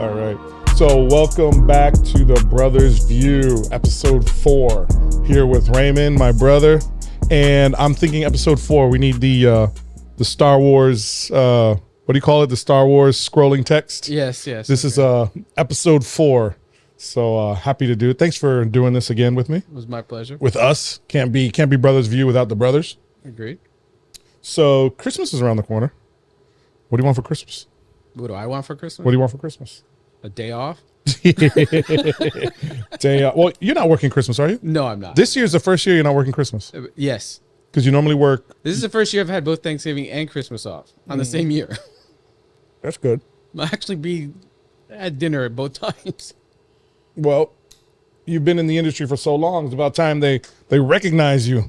All right. So welcome back to the Brothers View, episode 4. Here with Raymond, my brother, and I'm thinking episode 4. We need the Star Wars. What do you call it? The Star Wars scrolling text. Yes. This is episode 4. So happy to do it. Thanks for doing this again with me. It was my pleasure. With us, can't be Brothers View without the brothers. Agreed. So Christmas is around the corner. What do you want for Christmas? What do I want for Christmas? What do you want for Christmas? A day off? Well, you're not working Christmas, are you? No, I'm not. This year's the first year you're not working Christmas. Yes. Because you normally work. This is the first year I've had both Thanksgiving and Christmas off on the same year. That's good. I'll actually be at dinner at both times. Well, you've been in the industry for so long. It's about time they recognize you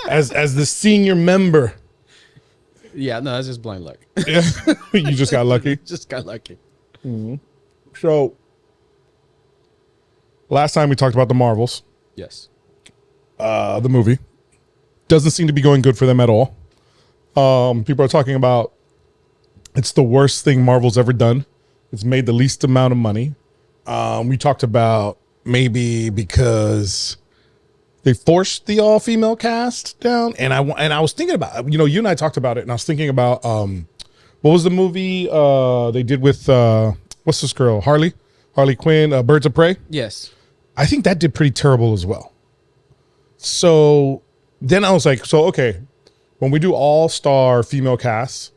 as the senior member. Yeah, no, that's just blind luck. Yeah. You just got lucky. Just got lucky. So last time we talked about the Marvels, Yes. the movie. Doesn't seem to be going good for them at all. People are talking about it's the worst thing Marvel's ever done. It's made the least amount of money. We talked about maybe because they forced the all-female cast down, and I was thinking about, you and I talked about it, and I was thinking about what was the movie they did with what's this girl, Harley Quinn, Birds of Prey. Yes. I think that did pretty terrible as well. So then I was like, okay, when we do all-star female casts,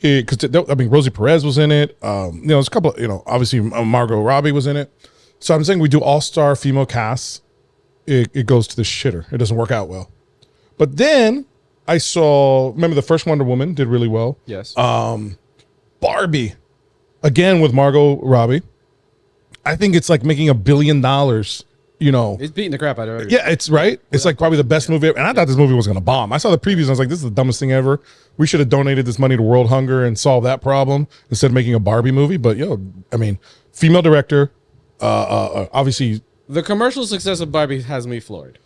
because Rosie Perez was in it. There's a couple. Obviously Margot Robbie was in it. So I'm saying we do all-star female casts. It goes to the shitter. It doesn't work out well. But then I saw. Remember the first Wonder Woman did really well. Yes. Barbie, again with Margot Robbie. I think it's like making $1 billion. It's beating the crap out of it. Yeah, it's right. It's like probably the best movie ever. And I thought this movie was going to bomb. I saw the previews and I was like, this is the dumbest thing ever. We should have donated this money to world hunger and solve that problem instead of making a Barbie movie. But female director, obviously. The commercial success of Barbie has me floored.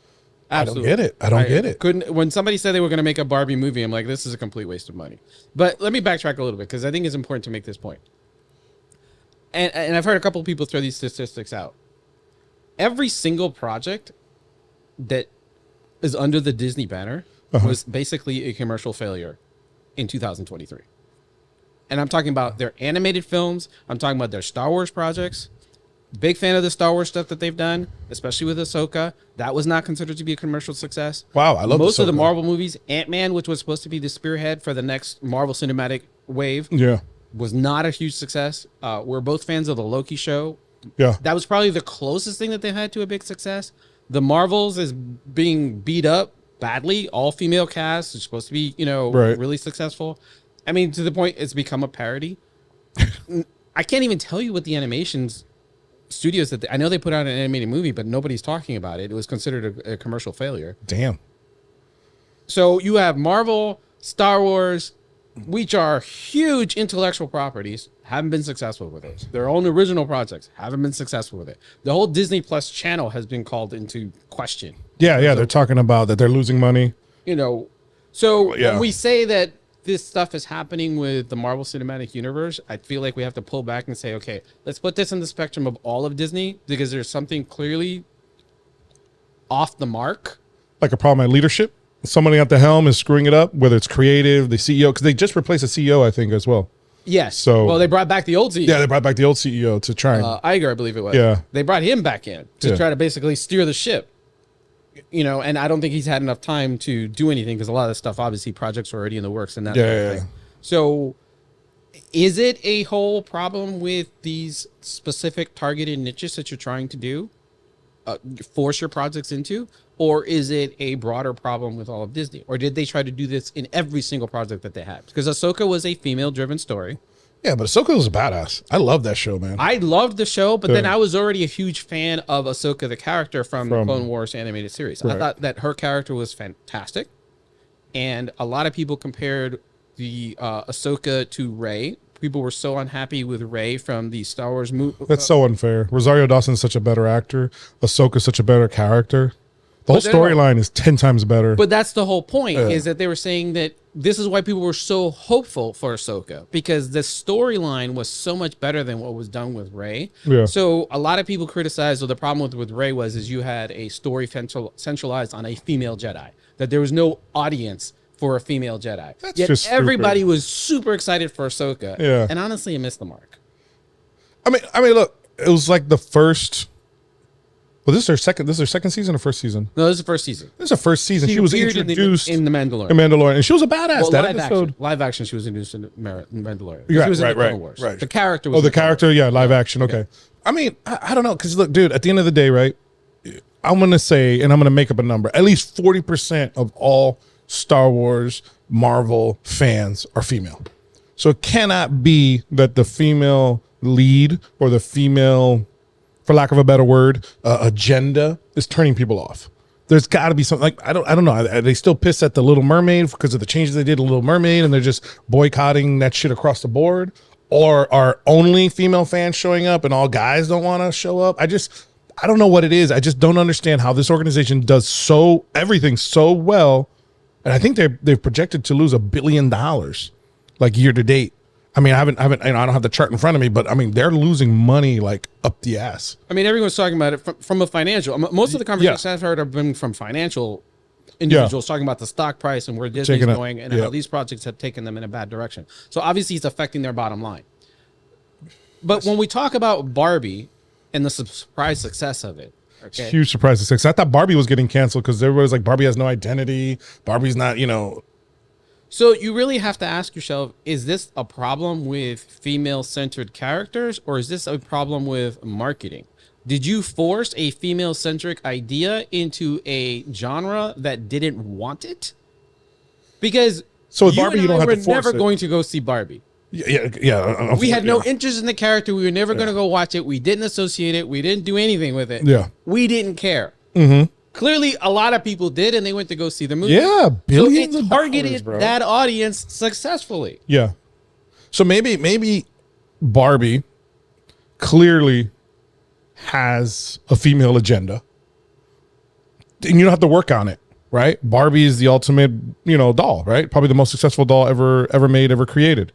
Absolutely. I don't get it. When somebody said they were going to make a Barbie movie, I'm like, this is a complete waste of money. But let me backtrack a little bit because I think it's important to make this point. And I've heard a couple of people throw these statistics out. Every single project that is under the Disney banner was basically a commercial failure in 2023. And I'm talking about their animated films. I'm talking about their Star Wars projects. Big fan of the Star Wars stuff that they've done, especially with Ahsoka. That was not considered to be a commercial success. Wow, I love most Ahsoka. of the Marvel movies. Ant-Man, which was supposed to be the spearhead for the next Marvel Cinematic Wave, was not a huge success. We're both fans of the Loki show. Yeah. That was probably the closest thing that they had to a big success. The Marvels is being beat up badly. All female cast is supposed to be, really successful. I mean, to the point it's become a parody. I can't even tell you what the animations studios I know they put out an animated movie, but nobody's talking about it. It was considered a commercial failure. Damn. So you have Marvel, Star Wars, which are huge intellectual properties, haven't been successful with it. Their own original projects haven't been successful with it. The whole Disney Plus channel has been called into question. Yeah, they're talking about that they're losing money. So when we say that this stuff is happening with the Marvel Cinematic Universe, I feel like we have to pull back and say, okay, let's put this in the spectrum of all of Disney because there's something clearly off the mark. Like a problem at leadership. Somebody at the helm is screwing it up, whether it's creative, the CEO, because they just replaced the CEO, I think, as well. Yes. Well, they brought back the old CEO. Yeah, they brought back the old CEO to try and... Iger, I believe it was. Yeah. They brought him back in to try to basically steer the ship. And I don't think he's had enough time to do anything because a lot of the stuff, obviously, projects are already in the works and that sort of thing. So is it a whole problem with these specific targeted niches that you're trying to do? Force your projects into? Or is it a broader problem with all of Disney? Or did they try to do this in every single project that they had? Because Ahsoka was a female-driven story. Yeah, but Ahsoka was a badass. I love that show, man. I loved the show, but then I was already a huge fan of Ahsoka, the character from the Clone Wars animated series. Right. I thought that her character was fantastic. And a lot of people compared the Ahsoka to Rey. People were so unhappy with Rey from the Star Wars movie. That's so unfair. Rosario Dawson's such a better actor. Ahsoka's such a better character. The whole storyline is 10 times better. But that's the whole point, is that they were saying that this is why people were so hopeful for Ahsoka, because the storyline was so much better than what was done with Rey. Yeah. So a lot of people criticized, or the problem with Rey was, is you had a story centralized on a female Jedi, that there was no audience for a female Jedi. That's Yet just stupid. everybody was super excited for Ahsoka. Yeah. And honestly, it missed the mark. I mean, look, it was like the first. Well, this is her second. This is her second season or first season. No, this is the first season. This is her first season. She was appeared introduced in the Mandalorian. in Mandalorian, and she was a badass. Well, that live episode. action. Live action. She was introduced in Mandalorian. Yeah, She was in right, the Clone right, Wars. right. The character was Oh, the in Clone character, yeah, live action. Okay. I mean, I don't know, because look, dude, at the end of the day, right? I'm gonna say, and I'm gonna make up a number. At least 40% of all Star Wars, Marvel fans are female. So it cannot be that the female lead or the female, for lack of a better word, agenda is turning people off. There's got to be something, like I don't know. Are they still pissed at the Little Mermaid because of the changes they did to Little Mermaid, and they're just boycotting that shit across the board? Or are only female fans showing up and all guys don't want to show up? I don't know what it is. I just don't understand how this organization does everything so well, and I think they've projected to lose $1 billion like year to date. I mean, I haven't, I don't have the chart in front of me, but I mean, they're losing money like up the ass. I mean, everyone's talking about it from a financial. Most of the conversations I've heard have been from financial individuals talking about the stock price and where Disney's going and how these projects have taken them in a bad direction. So obviously, it's affecting their bottom line. But when we talk about Barbie and the surprise success of it, okay, Huge surprise to success. I thought Barbie was getting canceled because everybody was like, Barbie has no identity. Barbie's not, So you really have to ask yourself, is this a problem with female-centered characters, or is this a problem with marketing? Did you force a female-centric idea into a genre that didn't want it? Because So with Barbie, you don't have to we're force never it. going to go see Barbie. Yeah. We had no interest in the character. We were never going to go watch it. We didn't associate it. We didn't do anything with it. Yeah. We didn't care. Clearly, a lot of people did, and they went to go see the movie. Yeah, billions so it of targeted dollars, bro. that audience successfully. Yeah. So maybe Barbie clearly has a female agenda, and you don't have to work on it, right? Barbie is the ultimate, doll, right? Probably the most successful doll ever made, ever created.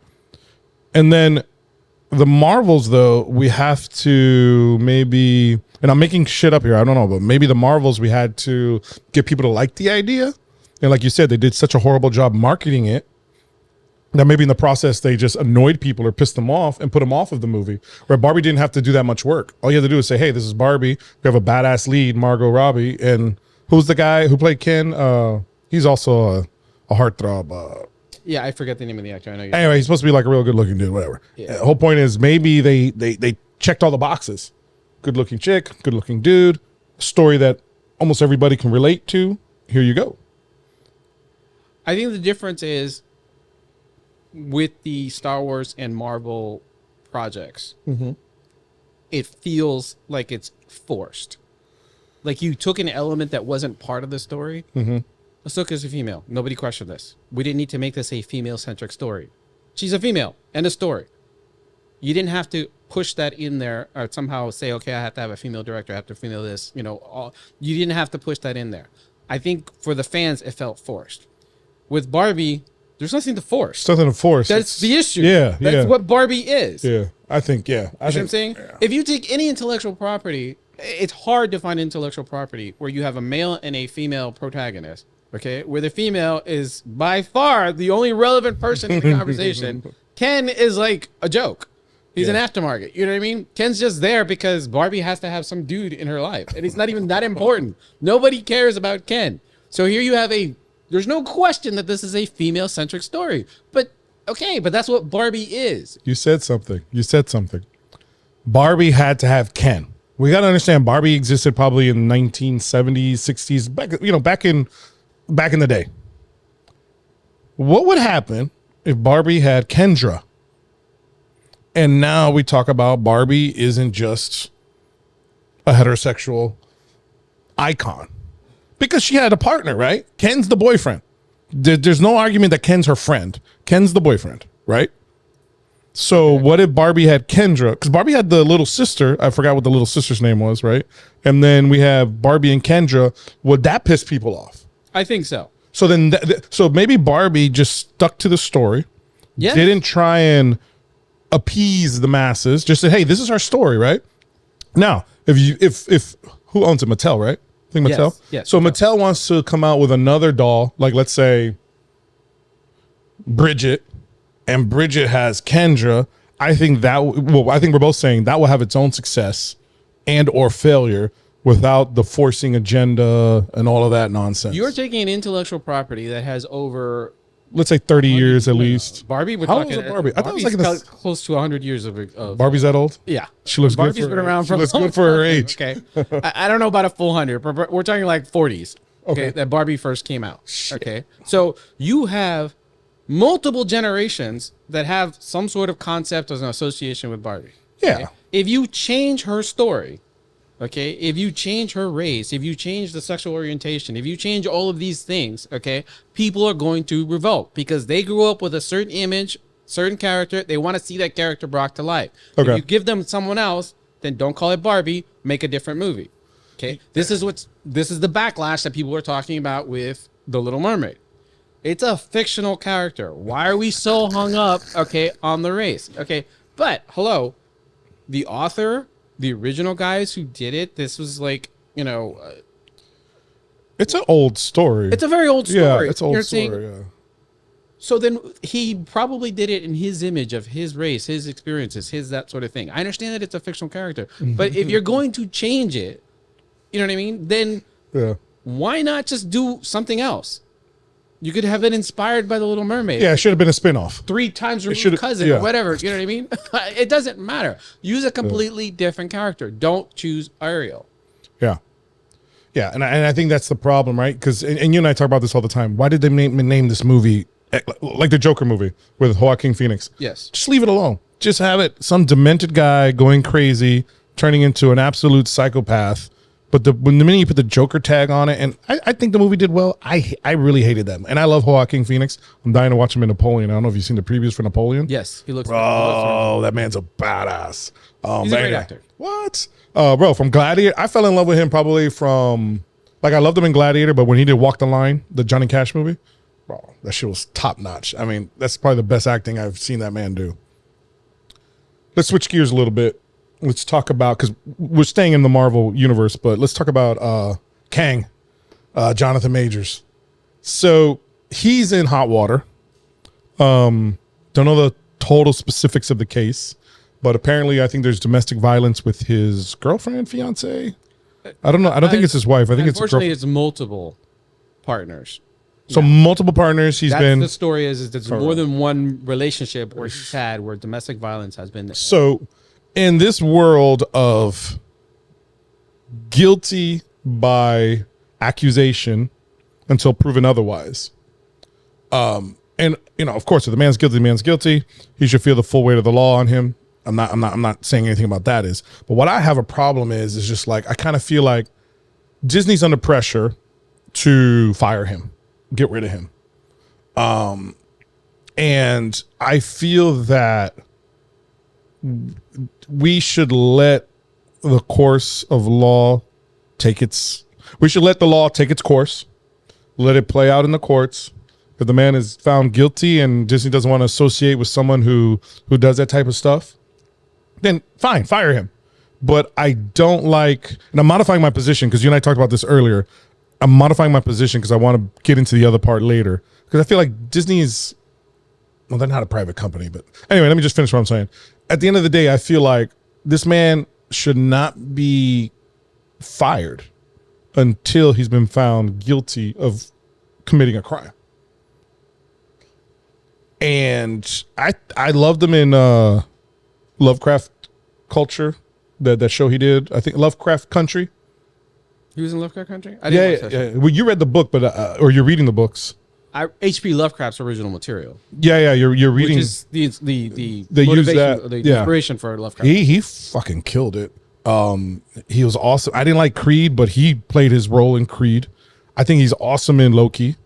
And then the Marvels, though, we have to maybe, and I'm making shit up here, I don't know, but maybe the Marvels, we had to get people to like the idea. And like you said, they did such a horrible job marketing it that maybe in the process they just annoyed people or pissed them off and put them off of the movie. Where Barbie didn't have to do that much work. All you had to do is say, hey, this is Barbie. We have a badass lead, Margot Robbie. And who's the guy who played Ken? He's also a heartthrob. Yeah, I forget the name of the actor. I know you. Anyway, he's supposed to be like a real good looking dude, whatever. Yeah. The whole point is maybe they checked all the boxes. Good looking chick, good looking dude, story that almost everybody can relate to. Here you go. I think the difference is with the Star Wars and Marvel projects, it feels like it's forced. Like you took an element that wasn't part of the story. Ahsoka's a female. Nobody questioned this. We didn't need to make this a female-centric story. She's a female. End of story. You didn't have to push that in there or somehow say, okay, I have to have a female director, I have to female this, you didn't have to push that in there. I think for the fans, it felt forced. With Barbie, there's nothing to force. Something to force. That's the issue. Yeah, That's what Barbie is. Yeah, I think, yeah. You know what I'm saying? Yeah. If you take any intellectual property, it's hard to find intellectual property where you have a male and a female protagonist, okay? Where the female is by far the only relevant person in the conversation. Ken is like a joke. He's an aftermarket. You know what I mean? Ken's just there because Barbie has to have some dude in her life. And he's not even that important. Nobody cares about Ken. So here you have there's no question that this is a female-centric story. But, okay, but that's what Barbie is. You said something. Barbie had to have Ken. We got to understand Barbie existed probably in the 1970s, 60s, back in the day. What would happen if Barbie had Kendra? And now we talk about Barbie isn't just a heterosexual icon because she had a partner, right? Ken's the boyfriend. There's no argument that Ken's her friend. Ken's the boyfriend, right? So what if Barbie had Kendra? Because Barbie had the little sister. I forgot what the little sister's name was, right? And then we have Barbie and Kendra. Would that piss people off? I think so. So then, so maybe Barbie just stuck to the story, Yes. didn't try and appease the masses. Just said, "Hey, this is our story, right?" Now, if who owns it? Mattel, right? I think Yes, Mattel. yes, So Mattel. Mattel wants to come out with another doll, like let's say Bridget, and Bridget has Kendra. I think that well, I think we're both saying that will have its own success and or failure without the forcing agenda and all of that nonsense. You're taking an intellectual property that has over Let's say 30 years at least. Barbie. We're How old talking is Barbie? I thought it was like Barbie's in the- close to 100 years of Barbie's that old? yeah. She looks Barbie's good for been her- around she for a looks long good for her time, age. Okay, I don't know about a full 100, but we're talking like 40s. Okay, Okay. that Barbie first came out. Okay, so you have multiple generations that have some sort of concept as an association with Barbie. Yeah. Okay? If you change her story, okay, if you change her race, if you change the sexual orientation, if you change all of these things, okay, people are going to revolt because they grew up with a certain image, certain character. They want to see that character brought to life. Okay. If you give them someone else, then don't call it Barbie, make a different movie. Okay. This is the backlash that people are talking about with The Little Mermaid. It's a fictional character. Why are we so hung up, okay, on the race? Okay. But hello, the author, the original guys who did it, this was like, It's an old story. it's a very old story. Yeah, it's an You're old saying- story. Yeah. So then he probably did it in his image of his race, his experiences, his that sort of thing. I understand that it's a fictional character, but if you're going to change it, you know what I mean? Then Yeah. why not just do something else? You could have it inspired by The Little Mermaid. Yeah, it should have been a spin-off. 3 times removed should've- cousin yeah. or whatever. You know what I mean? It doesn't matter. Use a completely different character. Don't choose Ariel. Yeah. Yeah, and I think that's the problem, right? Because and you and I talk about this all the time. Why did they name this movie like the Joker movie with Joaquin Phoenix? Yes. Just leave it alone. Just have it some demented guy going crazy, turning into an absolute psychopath. But when the minute you put the Joker tag on it, and I think the movie did well. I really hated that, and I love Joaquin Phoenix. I'm dying to watch him in Napoleon. I don't know if you've seen the previews for Napoleon. Yes. He looks. Oh, that man's a badass. He's a great actor. What? Bro, from Gladiator, I fell in love with him probably from, like, I loved him in Gladiator, but when he did Walk the Line, the Johnny Cash movie, bro, that shit was top notch. I mean, that's probably the best acting I've seen that man do. Let's switch gears a little bit. Let's talk about, because we're staying in the Marvel universe, but let's talk about Kang, Jonathan Majors. So he's in hot water. Don't know the total specifics of the case, but apparently I think there's domestic violence with his girlfriend, fiance. I don't know. I don't think it's his wife. I think it's a Unfortunately, girlfriend. it's multiple partners. So multiple partners. He's That's been the story. Is there's more than one relationship where he's had where domestic violence has been. so in this world of guilty by accusation until proven otherwise. And you know, of course, if the man's guilty, the man's guilty. He should feel the full weight of the law on him. I'm not saying anything about that is. But what I have a problem is just like I kind of feel like Disney's under pressure to fire him, get rid of him. And I feel that we should let the course of law we should let the law take its course, let it play out in the courts. If the man is found guilty and Disney doesn't want to associate with someone who does that type of stuff, then fine, fire him. But I don't like, and I'm modifying my position because you and I talked about this earlier. I'm modifying my position because I want to get into the other part later. Because I feel like Disney is, well, they're not a private company, but anyway, let me just finish what I'm saying. At the end of the day, I feel like this man should not be fired until he's been found guilty of committing a crime. And I loved him in Lovecraft Culture, that show he did. I think Lovecraft Country. He was in Lovecraft Country. I didn't watch that show. Yeah. Well, you read the book, but or you're reading the books. H.P. Lovecraft's original material, Yeah. You're reading. which is the They use motivation, that, the yeah. inspiration for Lovecraft. He fucking killed it. He was awesome. I didn't like Creed, but he played his role in Creed. I think he's awesome in Loki.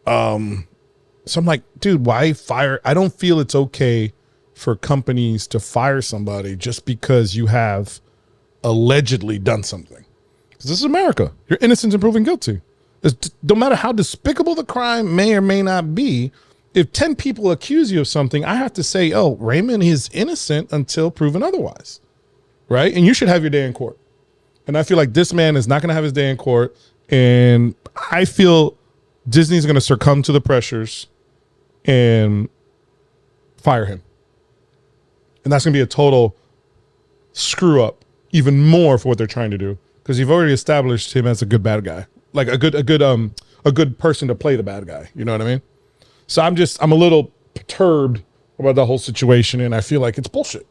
So I'm like, dude, why fire? I don't feel it's okay for companies to fire somebody just because you have allegedly done something. Because this is America. You're innocent and proven guilty. No matter how despicable the crime may or may not be, if 10 people accuse you of something, I have to say, oh, Raymond is innocent until proven otherwise. Right? And you should have your day in court. And I feel like this man is not going to have his day in court. And I feel Disney's going to succumb to the pressures and fire him. And that's going to be a total screw up, even more for what they're trying to do, because you've already established him as a good bad guy, like a good person to play the bad guy. You know what I mean? So I'm a little perturbed about the whole situation, and I feel like it's bullshit.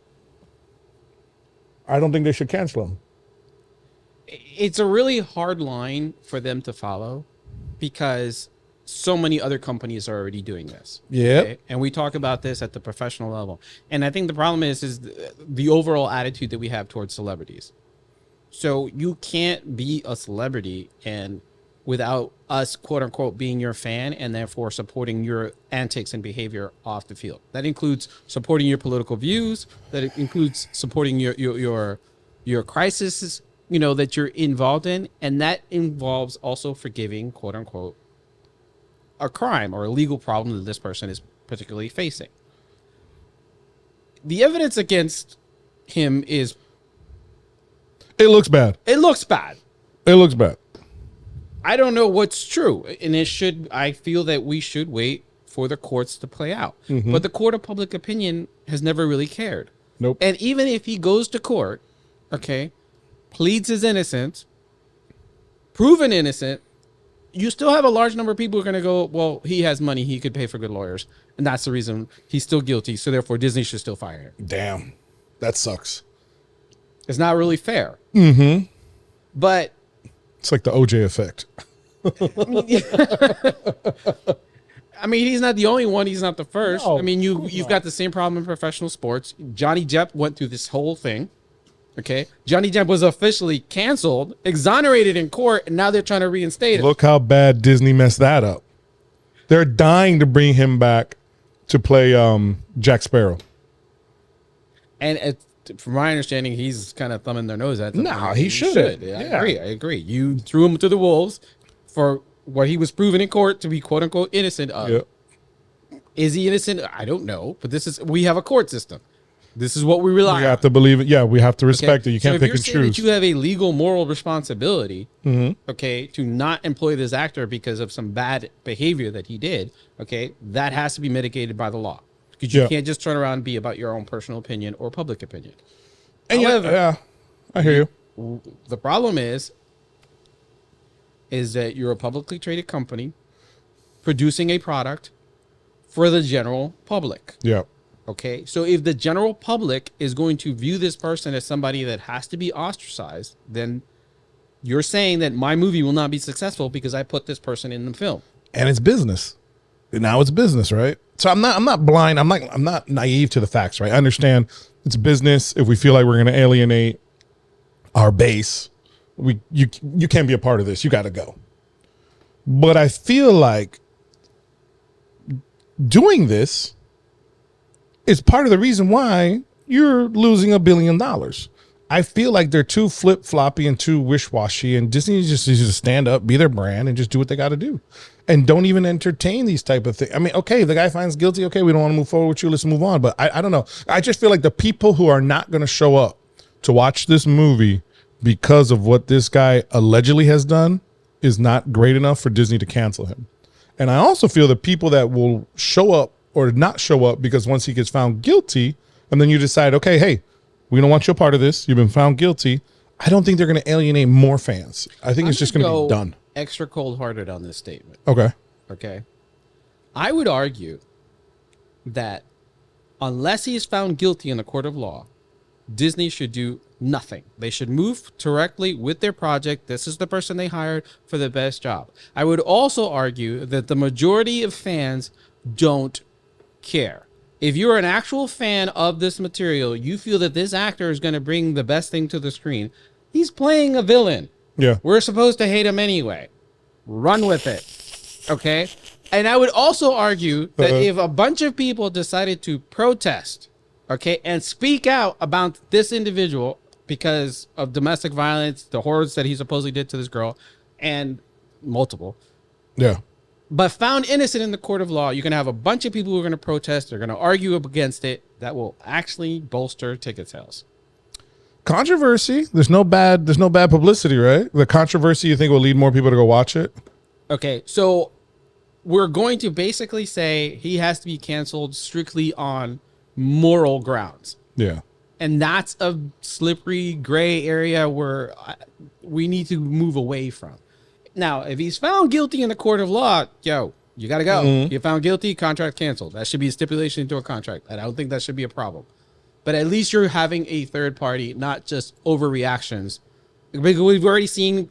I don't think they should cancel him. It's a really hard line for them to follow because so many other companies are already doing this. Yeah. And we talk about this at the professional level. And I think the problem is the overall attitude that we have towards celebrities. So you can't be a celebrity and without us, quote unquote, being your fan and therefore supporting your antics and behavior off the field. That includes supporting your political views. That includes supporting your crises, that you're involved in. And that involves also forgiving, quote unquote, a crime or a legal problem that this person is particularly facing. The evidence against him is... It looks bad. It looks bad. It looks bad. I don't know what's true. And I feel that we should wait for the courts to play out. Mm-hmm. But the court of public opinion has never really cared. Nope. And even if he goes to court, pleads his innocence, proven innocent, you still have a large number of people who are going to go, well, he has money, he could pay for good lawyers. And that's the reason he's still guilty. So therefore, Disney should still fire him. Damn. That sucks. It's not really fair. Mm-hmm. But it's like the OJ effect. I mean, he's not the only one. He's not the first. No, I mean, you've got the same problem in professional sports. Johnny Depp went through this whole thing. Okay. Johnny Depp was officially canceled, exonerated in court, and now they're trying to reinstate him. Look how bad Disney messed that up. They're dying to bring him back to play Jack Sparrow. And from my understanding, he's kind of thumbing their nose at them. No, he should. Yeah. I agree. You threw him to the wolves for what he was proven in court to be quote unquote innocent of. Yep. Is he innocent? I don't know. But we have a court system. This is what we rely on. We have to believe it. Yeah, we have to respect it. You can't pick and choose. If you're saying that you have a legal moral responsibility, to not employ this actor because of some bad behavior that he did, that has to be mitigated by the law. Because you can't just turn around and be about your own personal opinion or public opinion. And however, I hear you. The problem is that you're a publicly traded company producing a product for the general public. Yeah. Okay, so if the general public is going to view this person as somebody that has to be ostracized, then you're saying that my movie will not be successful because I put this person in the film. And it's business. Now it's business, right? So I'm not blind. I'm not naive to the facts, right? I understand it's business. If we feel like we're going to alienate our base, you can't be a part of this. You got to go. But I feel like doing this is part of the reason why you're losing $1 billion. I feel like they're too flip-floppy and too wish-washy, and Disney just needs to stand up, be their brand, and just do what they got to do. And don't even entertain these type of things. I mean, okay, if the guy finds guilty, okay, we don't want to move forward with you, let's move on. But I don't know. I just feel like the people who are not going to show up to watch this movie because of what this guy allegedly has done is not great enough for Disney to cancel him. And I also feel the people that will show up or not show up because once he gets found guilty, and then you decide, okay, hey, we don't want you a part of this. You've been found guilty. I don't think they're going to alienate more fans. I think it's just going to be done. Extra cold-hearted on this statement. Okay. I would argue that unless he is found guilty in the court of law, Disney should do nothing. They should move directly with their project. This is the person they hired for the best job. I would also argue that the majority of fans don't care. If you're an actual fan of this material, you feel that this actor is going to bring the best thing to the screen. He's playing a villain. Yeah. We're supposed to hate him anyway. Run with it. Okay? And I would also argue that if a bunch of people decided to protest, and speak out about this individual because of domestic violence, the horrors that he supposedly did to this girl, and multiple, Yeah. but found innocent in the court of law, you're going to have a bunch of people who are going to protest. They're going to argue up against it. That will actually bolster ticket sales. Controversy. There's no bad publicity, right? The controversy you think will lead more people to go watch it? Okay, so we're going to basically say he has to be canceled strictly on moral grounds. Yeah. And that's a slippery gray area where we need to move away from. Now, if he's found guilty in the court of law, yo, you got to go. You're found guilty, contract canceled. That should be a stipulation into a contract. And I don't think that should be a problem. But at least you're having a third party, not just overreactions. Because we've already seen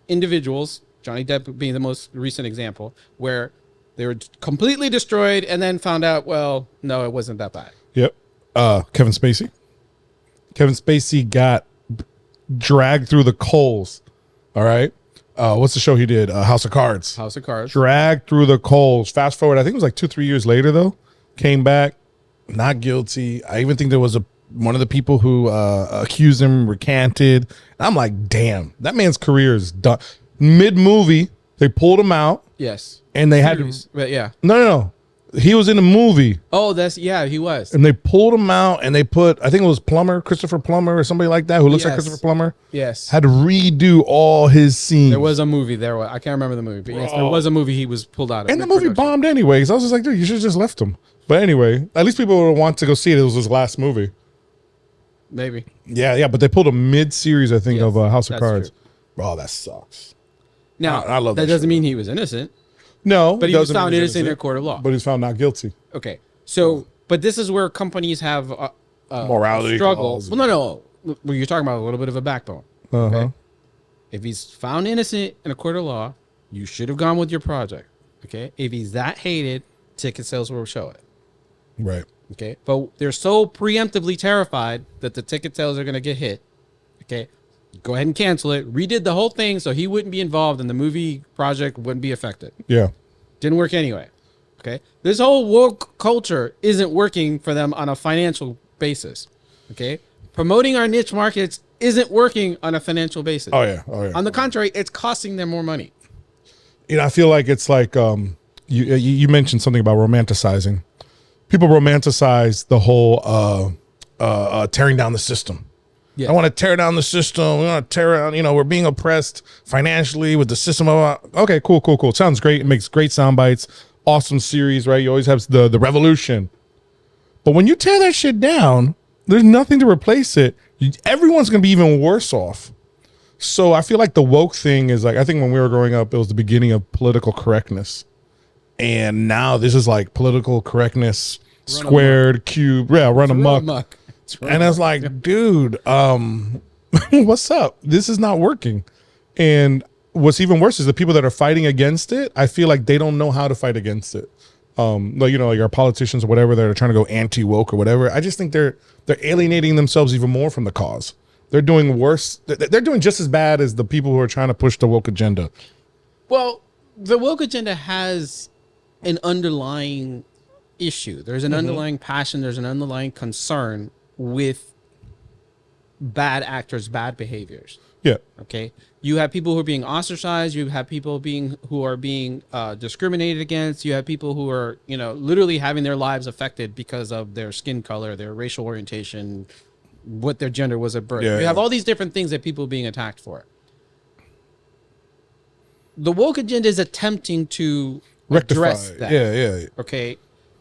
individuals, Johnny Depp being the most recent example, where they were completely destroyed and then found out, well, no, it wasn't that bad. Yep. Kevin Spacey. Kevin Spacey got dragged through the coals. All right. What's the show he did? House of Cards. House of Cards. Dragged through the coals. Fast forward, I think it was like 2-3 years later, though. Came back, not guilty. I even think there was one of the people who accused him recanted. I'm like, damn, that man's career is done. Mid-movie, they pulled him out. Yes. And they had Series, to. but yeah. No. He was in a movie. Oh, he was. And they pulled him out and they put, I think it was Christopher Plummer or somebody like that who looks like Yes. Christopher Plummer. Yes. Had to redo all his scenes. There was a movie I can't remember the movie, but yes, there was a movie he was pulled out of. And the movie bombed anyway. So I was just like, dude, you should have just left him. But anyway, at least people would want to go see it. It was his last movie. Maybe. Yeah. But they pulled a mid-series, I think, Yes, of House of that's Cards. true. Oh, that sucks. Now, I love that that doesn't show. mean he was innocent, No. but he was found innocent in a court of law. But he's found not guilty. Okay. So, but this is where companies have Morality struggle. calls. Well, no. Well, you're talking about a little bit of a backbone. Uh-huh. Okay? If he's found innocent in a court of law, you should have gone with your project. Okay. If he's that hated, ticket sales will show it. Right. Okay. But they're so preemptively terrified that the ticket sales are going to get hit. Okay. Go ahead and cancel it. Redid the whole thing so he wouldn't be involved and the movie project wouldn't be affected. Yeah. Didn't work anyway. Okay. This whole woke culture isn't working for them on a financial basis. Okay. Promoting our niche markets isn't working on a financial basis. Oh, yeah. On the contrary, it's costing them more money. You know, I feel like it's like you mentioned something about romanticizing. People romanticize the whole tearing down the system. Yeah. I want to tear down the system. We want to tear down, we're being oppressed financially with the system. Okay, cool. Sounds great. It makes great sound bites. Awesome series, right? You always have the revolution. But when you tear that shit down, there's nothing to replace it. Everyone's going to be even worse off. So I feel like the woke thing is like, I think when we were growing up, it was the beginning of political correctness. And now this is like political correctness squared, cubed, run amok. And I was like, dude, what's up? This is not working. And what's even worse is the people that are fighting against it, I feel like they don't know how to fight against it. Like our politicians or whatever that are trying to go anti-woke or whatever. I just think they're alienating themselves even more from the cause. They're doing worse. They're doing just as bad as the people who are trying to push the woke agenda. Well, the woke agenda has an underlying issue. There's an underlying passion. There's an underlying concern with bad actors, bad behaviors. Yeah. Okay. You have people who are being ostracized. You have people who are being discriminated against. You have people who are, literally having their lives affected because of their skin color, their racial orientation, what their gender was at birth. Yeah, you have all these different things that people are being attacked for. The woke agenda is attempting to address that. Yeah. Okay.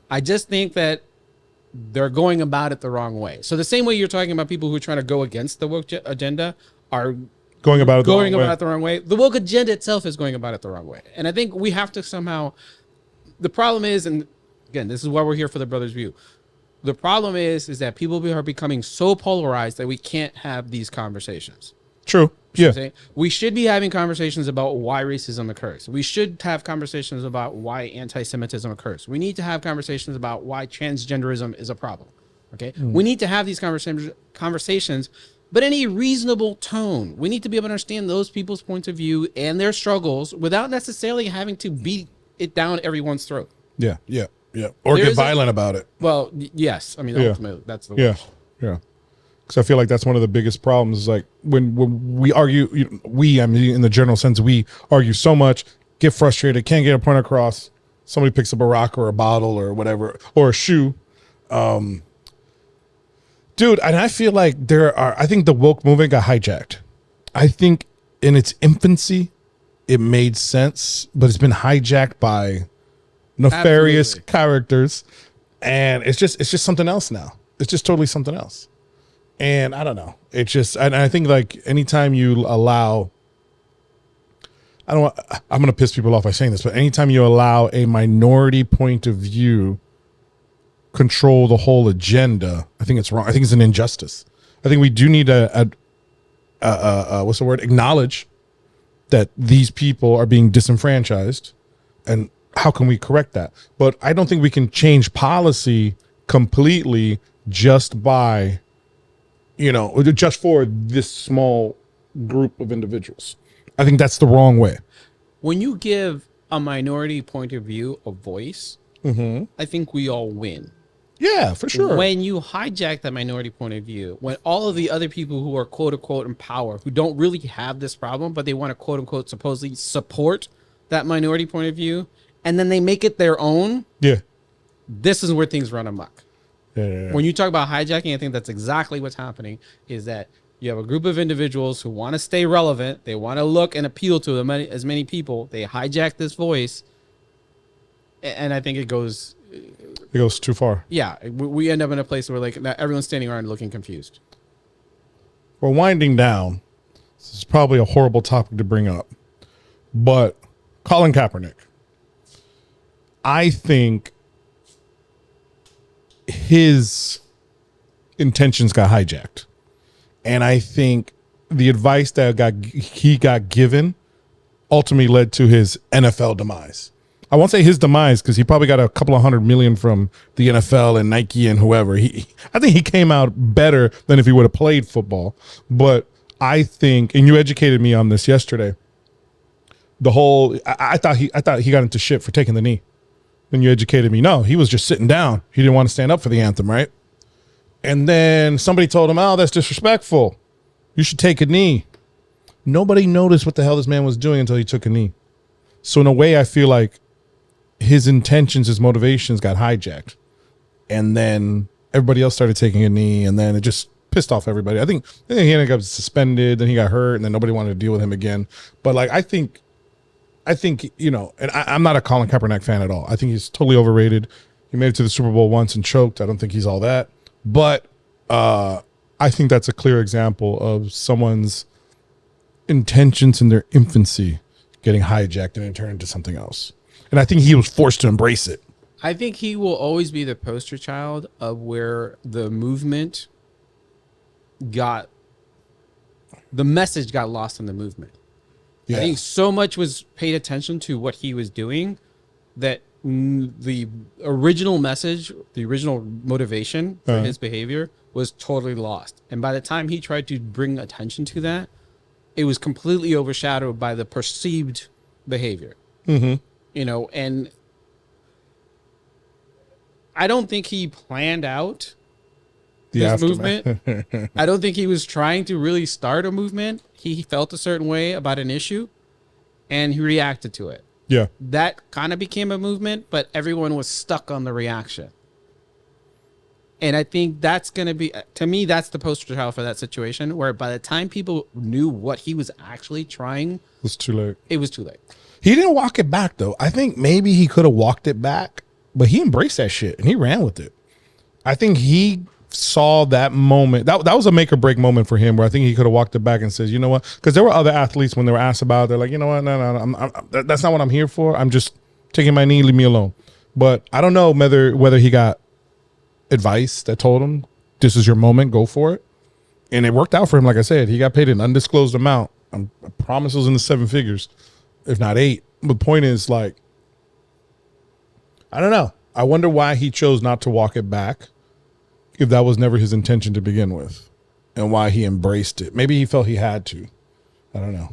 I just think that they're going about it the wrong way. So the same way you're talking about people who are trying to go against the woke agenda are Going about it the wrong way. The woke agenda itself is going about it the wrong way. And I think we have to somehow, the problem is, and again, this is why we're here for the Brothers View. The problem is that people are becoming so polarized that we can't have these conversations. True. Yeah. We should be having conversations about why racism occurs. We should have conversations about why anti-Semitism occurs. We need to have conversations about why transgenderism is a problem. Okay. We need to have these conversations, but in a reasonable tone. We need to be able to understand those people's points of view and their struggles without necessarily having to beat it down everyone's throat. Yeah. Or get violent about it. Well, yes. I mean, ultimately, that's the Yeah. worst. Yeah. because I feel like that's one of the biggest problems. Is like when we argue, I mean, in the general sense, we argue so much, get frustrated, can't get a point across. Somebody picks up a rock or a bottle or whatever, or a shoe. Dude, and I feel like I think the woke movement got hijacked. I think in its infancy, it made sense, but it's been hijacked by nefarious Absolutely. characters, and it's just something else now. It's just totally something else. And I don't know. It's just, and I think like anytime you allow, I'm going to piss people off by saying this, but anytime you allow a minority point of view control the whole agenda, I think it's wrong. I think it's an injustice. I think we do need what's the word? Acknowledge that these people are being disenfranchised, and how can we correct that? But I don't think we can change policy completely just by, just for this small group of individuals. I think that's the wrong way. When you give a minority point of view a voice, I think we all win. Yeah, for sure. When you hijack that minority point of view, when all of the other people who are quote unquote in power, who don't really have this problem, but they want to quote unquote supposedly support that minority point of view, and then they make it their own, Yeah. this is where things run amok. Yeah. When you talk about hijacking, I think that's exactly what's happening, is that you have a group of individuals who want to stay relevant. They want to look and appeal to as many people. They hijack this voice. And I think it goes too far. yeah, we end up in a place where like everyone's standing around looking confused. We're winding down. This is probably a horrible topic to bring up, but Colin Kaepernick, I think his intentions got hijacked, and I think the advice that he got given ultimately led to his NFL demise. I won't say his demise because he probably got a couple of $100 million from the NFL and Nike and whoever. I think he came out better than if he would have played football. But I think, and you educated me on this yesterday, I thought he got into shit for taking the knee. Then you educated me. No, he was just sitting down. He didn't want to stand up for the anthem, right? And then somebody told him, "Oh, that's disrespectful. You should take a knee." Nobody noticed what the hell this man was doing until he took a knee. So in a way, I feel like his intentions, his motivations got hijacked. And then everybody else started taking a knee, and then it just pissed off everybody. I think he ended up suspended, then he got hurt, and then nobody wanted to deal with him again. But like, I think, and I'm not a Colin Kaepernick fan at all. I think he's totally overrated. He made it to the Super Bowl once and choked. I don't think he's all that. But I think that's a clear example of someone's intentions in their infancy getting hijacked and then turned into something else. And I think he was forced to embrace it. I think he will always be the poster child of where the movement the message got lost in the movement. Yeah. I think so much was paid attention to what he was doing that the original message, the original motivation for his behavior was totally lost. And by the time he tried to bring attention to that, it was completely overshadowed by the perceived behavior. Mm-hmm. And I don't think he planned out this movement. I don't think he was trying to really start a movement. He felt a certain way about an issue and he reacted to it. Yeah. That kind of became a movement, but everyone was stuck on the reaction. And I think that's going to be, to me, that's the poster child for that situation, where by the time people knew what he was actually trying, It's too late. it was too late. He didn't walk it back, though. I think maybe he could have walked it back, but he embraced that shit and he ran with it. I think he saw that moment. That was a make or break moment for him, where I think he could have walked it back and says, you know what? Because there were other athletes, when they were asked about it, they're like, you know what? No, that's not what I'm here for. I'm just taking my knee, leave me alone. But I don't know whether he got advice that told him, this is your moment, go for it. And it worked out for him. Like I said, he got paid an undisclosed amount. I promise it was in the 7 figures, if not 8. The point is, like, I don't know. I wonder why he chose not to walk it back, if that was never his intention to begin with, and why he embraced it. Maybe he felt he had to. I don't know.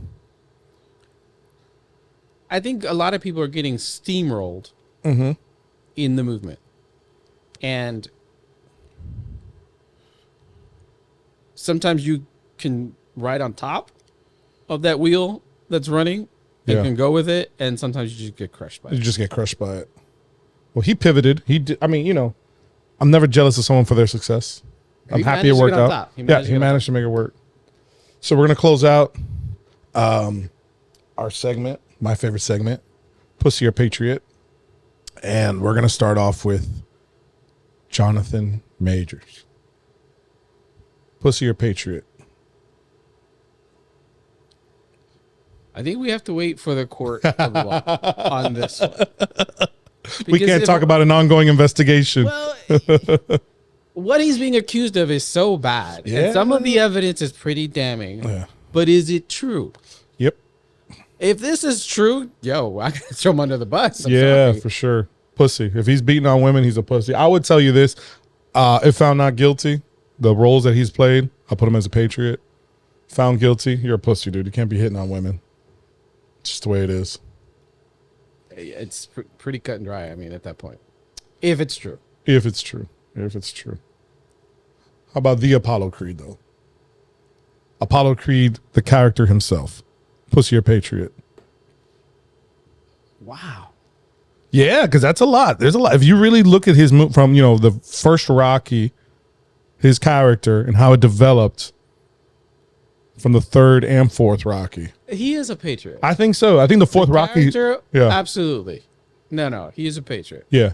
I think a lot of people are getting steamrolled in the movement. And sometimes you can ride on top of that wheel that's running and Yeah. can go with it, and sometimes you just get crushed by You it. just get crushed by it. Well, he pivoted. He did. I mean, you know, I'm never jealous of someone for their success. I'm He happy it managed to worked get on out. top. He Yeah, managed to he get on managed to make it work. So we're gonna close out our segment, my favorite segment, Pussy or Patriot, and we're gonna start off with Jonathan Majors. Pussy or Patriot? I think we have to wait for the court of law on this one. We Because can't if- talk about an ongoing investigation. Well, what he's being accused of is so bad, Yeah. and some of the evidence is pretty damning. Yeah. But is it true? Yep. If this is true, yo, I gotta throw him under the bus. I'm Yeah, sorry. for sure. Pussy. If he's beating on women, he's a pussy. I would tell you this. If found not guilty, the roles that he's played, I'll put him as a patriot. Found guilty, you're a pussy, dude. You can't be hitting on women. It's just the way it is. It's pretty cut and dry. I mean, at that point, if it's true. If it's true. If it's true. How about the Apollo Creed, though? Apollo Creed, the character himself. Pussy or patriot? Wow. Yeah, because that's a lot. There's a lot. If you really look at his move from, you know, the first Rocky, his character and how it developed from the third and fourth Rocky. He is a patriot. I think so. I think the fourth Rocky. Character, Yeah. absolutely. No, he is a patriot. Yeah.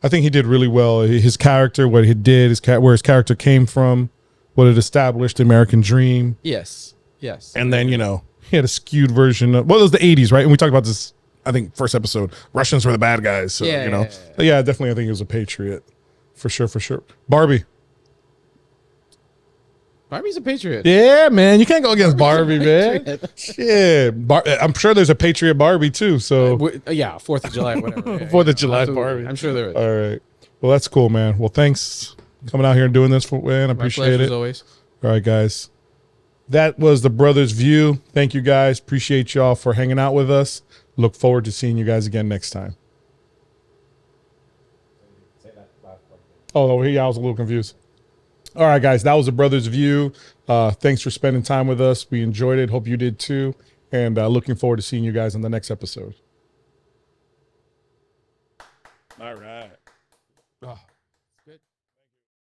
I think he did really well. His character, what he did, where his character came from, what it established, the American dream. Yes. And then, you know, he had a skewed version of, well, it was the 80s, right? And we talked about this, I think, first episode. Russians were the bad guys. So, Yeah, you know. yeah. But yeah, definitely, I think he was a patriot. For sure, for sure. Barbie. Barbie's a patriot. Yeah, man. You can't go against Barbie, man. Patriot. Yeah. I'm sure there's a Patriot Barbie, too. So, Yeah, 4th of July, whatever. Yeah, 4th of July absolutely. Barbie. I'm sure there is. all right. Well, that's cool, man. Well, thanks coming out here and doing this for man. I My appreciate pleasure it. as always. All right, guys. That was the Brothers View. Thank you, guys. Appreciate y'all for hanging out with us. Look forward to seeing you guys again next time. Oh, yeah, I was a little confused. All right, guys. That was the Brothers View. Thanks for spending time with us. We enjoyed it. Hope you did too. And looking forward to seeing you guys in the next episode. All right.